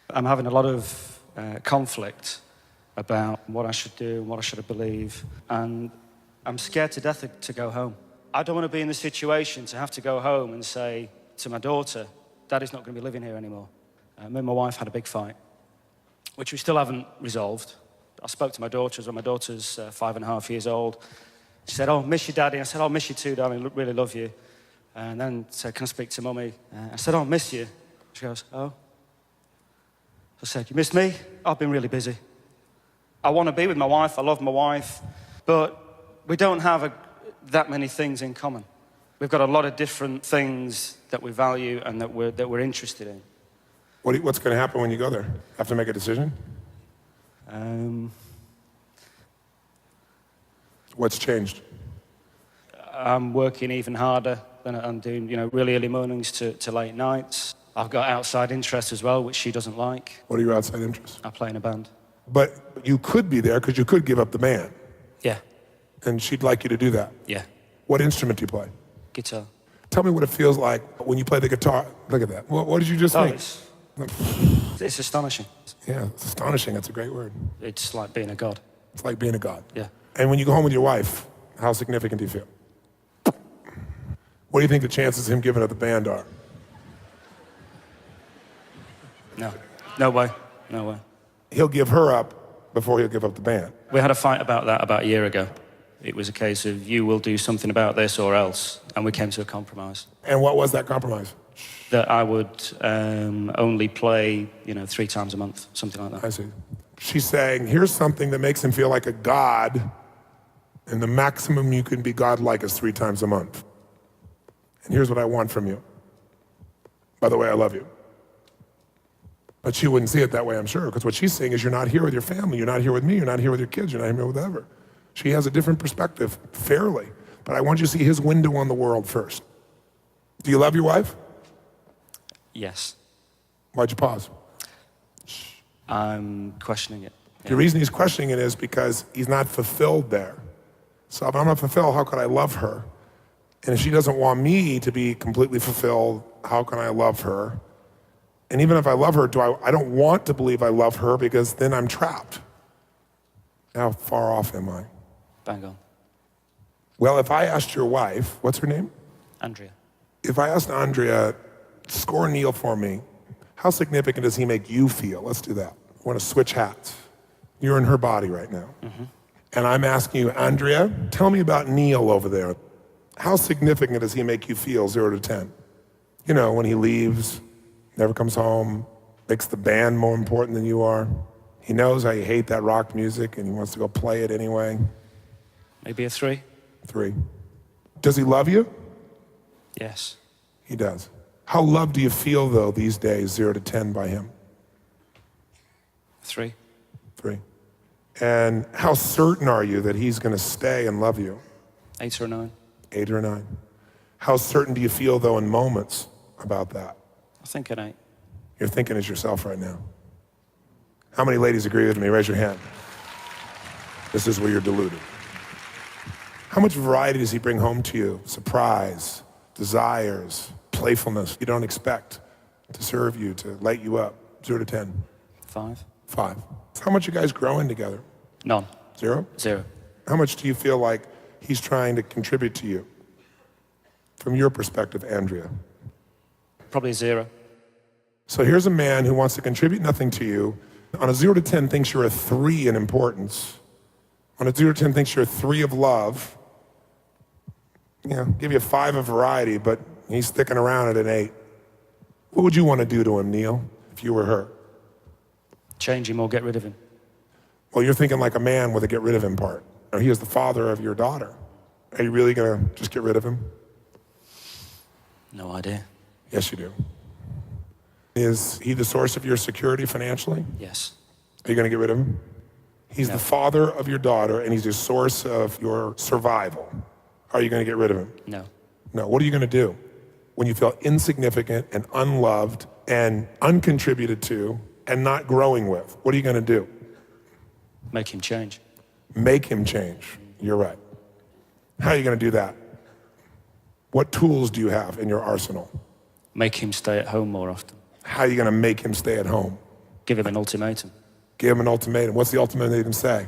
I'm having a lot of conflict about what I should do and what I should believe, and I'm scared to death to go home. I don't want to be in the situation to have to go home and say to my daughter, Daddy's not going to be living here anymore. Me and my wife had a big fight, which we still haven't resolved. I spoke to my daughter when my daughter's 5.5 years old. She said, "Oh, miss you, Daddy." I said, "Oh, miss you too, darling, really love you." And then said, "Can I speak to Mummy?" I said, "Oh, miss you." She goes, "Oh." I said, "You missed me? I've been really busy. I want to be with my wife, I love my wife, but we don't have that many things in common. We've got a lot of different things that we value and that we're interested in." What's going to happen when you go there? Have to make a decision? What's changed? I'm working even harder than I'm doing, really early mornings to late nights. I've got outside interests as well, which she doesn't like. What are your outside interests? I play in a band. But you could be there because you could give up the band. Yeah. And she'd like you to do that. Yeah. What instrument do you play? Guitar. Tell me what it feels like when you play the guitar. Look at that. What did you just think? It's astonishing. Yeah, it's astonishing. That's a great word. It's like being a god. It's like being a god. Yeah. And when you go home with your wife, how significant do you feel? What do you think the chances of him giving up the band are? No. No way. No way. He'll give her up before he'll give up the band. We had a fight about that about a year ago. It was a case of you will do something about this or else, and we came to a compromise. And what was that compromise? That I would only play, 3 times a month, something like that. I see. She's saying, here's something that makes him feel like a god, and the maximum you can be godlike is 3 times a month. And here's what I want from you. By the way, I love you. But she wouldn't see it that way, I'm sure, because what she's saying is you're not here with your family, you're not here with me, you're not here with your kids, you're not here with whatever. She has a different perspective, fairly. But I want you to see his window on the world first. Do you love your wife? Yes. Why'd you pause? I'm questioning it. Yeah. The reason he's questioning it is because he's not fulfilled there. So if I'm not fulfilled, how could I love her? And if she doesn't want me to be completely fulfilled, how can I love her? And even if I love her, I don't want to believe I love her because then I'm trapped. How far off am I? Bang on. Well, if I asked your wife, what's her name? Andrea. If I asked Andrea, score Neil for me, how significant does he make you feel? Let's do that. I want to switch hats. You're in her body right now. Mm-hmm. And I'm asking you, Andrea, tell me about Neil over there. How significant does he make you feel, 0 to 10? When he leaves, never comes home, makes the band more important than you are. He knows how you hate that rock music and he wants to go play it anyway. Maybe a 3. 3. Does he love you? Yes. He does. How loved do you feel, though, these days, 0 to 10 by him? 3. 3. And how certain are you that he's going to stay and love you? 8 or 9. 8 or 9. How certain do you feel, though, in moments about that? I think an 8. You're thinking as yourself right now. How many ladies agree with me? Raise your hand. This is where you're deluded. How much variety does he bring home to you? Surprise, desires, playfulness you don't expect to serve you, to light you up. 0 to 10. 5. 5. How much are you guys growing together? None. 0? 0. How much do you feel like he's trying to contribute to you? From your perspective, Andrea. Probably 0. So here's a man who wants to contribute nothing to you. On a 0 to 10 thinks you're a 3 in importance. On a 0 to 10 thinks you're a 3 of love. Give you a 5 of variety, but he's sticking around at an 8. What would you want to do to him, Neil, if you were her? Change him or get rid of him. Well, you're thinking like a man with a get rid of him part. He is the father of your daughter. Are you really going to just get rid of him? No idea. Yes, you do. Is he the source of your security financially? Yes. Are you going to get rid of him? He's the father of your daughter, and he's the source of your survival. Are you going to get rid of him? No. No. What are you going to do when you feel insignificant and unloved and uncontributed to and not growing with? What are you going to do? Make him change. Make him change. You're right. How are you going to do that? What tools do you have in your arsenal? Make him stay at home more often. How are you going to make him stay at home? Give him an ultimatum. Give him an ultimatum. What's the ultimatum say?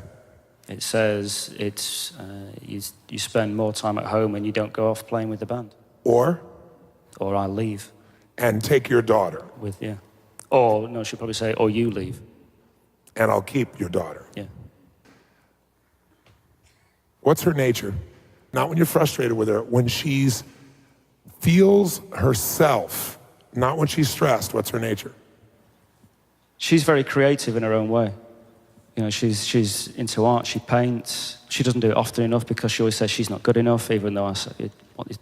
It says you spend more time at home and you don't go off playing with the band. Or I leave. And take your daughter. Yeah. Or, no, she'll probably say, or you leave. And I'll keep your daughter. Yeah. What's her nature? Not when you're frustrated with her, when she's feels herself, not when she's stressed. What's her nature? She's very creative in her own way. You know, she's into art, she paints. She doesn't do it often enough because she always says she's not good enough, even though I say,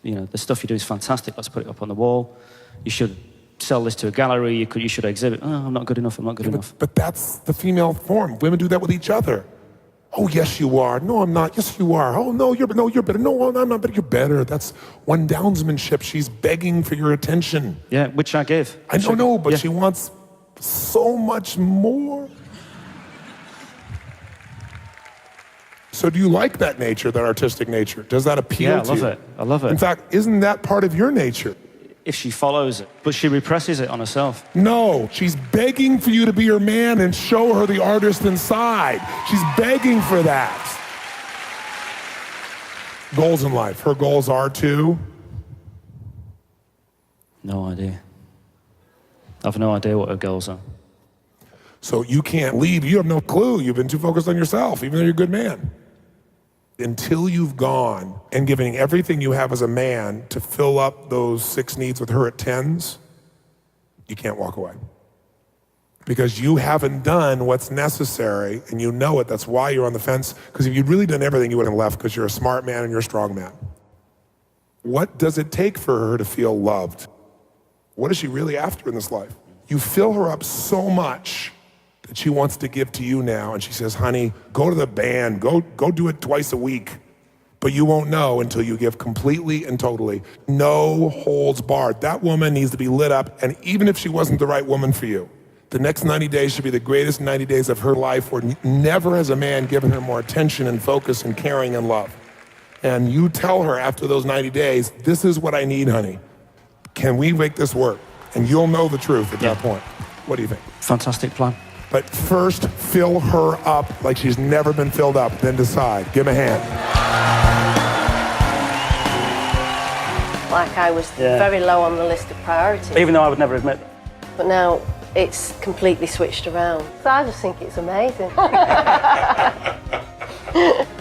you know, the stuff you do is fantastic, let's put it up on the wall. You should sell this to a gallery, you should exhibit. Oh, I'm not good enough, I'm not good enough. But that's the female form. Women do that with each other. Oh, yes, you are. No, I'm not. Yes, you are. Oh, no, you're better. No, I'm not better. You're better. That's one downsmanship. She's begging for your attention. Yeah, which I give. I don't know, but she wants so much more. So do you like that nature, that artistic nature? Does that appeal to you? Yeah, I love it. In fact, isn't that part of your nature? If she follows it, but she represses it on herself. No, she's begging for you to be her man and show her the artist inside. She's begging for that. Goals in life. Her goals are to? No idea. I've no idea what her goals are. So you can't leave. You have no clue. You've been too focused on yourself, even though you're a good man. Until you've gone and given everything you have as a man to fill up those 6 needs with her at 10s, you can't walk away. Because you haven't done what's necessary, and you know it. That's why you're on the fence. Because if you'd really done everything, you wouldn't have left, because you're a smart man and you're a strong man. What does it take for her to feel loved? What is she really after in this life? You fill her up so much that she wants to give to you now, and she says, honey, go to the band, go do it twice a week. But you won't know until you give completely and totally. No holds barred. That woman needs to be lit up, and even if she wasn't the right woman for you, the next 90 days should be the greatest 90 days of her life, where never has a man given her more attention and focus and caring and love. And you tell her after those 90 days, this is what I need, honey. Can we make this work? And you'll know the truth at that point. What do you think? Fantastic plan. But first, fill her up like she's never been filled up, then decide. Give him a hand. Like I was very low on the list of priorities. Even though I would never admit that. But now it's completely switched around. So I just think it's amazing.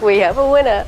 We have a winner.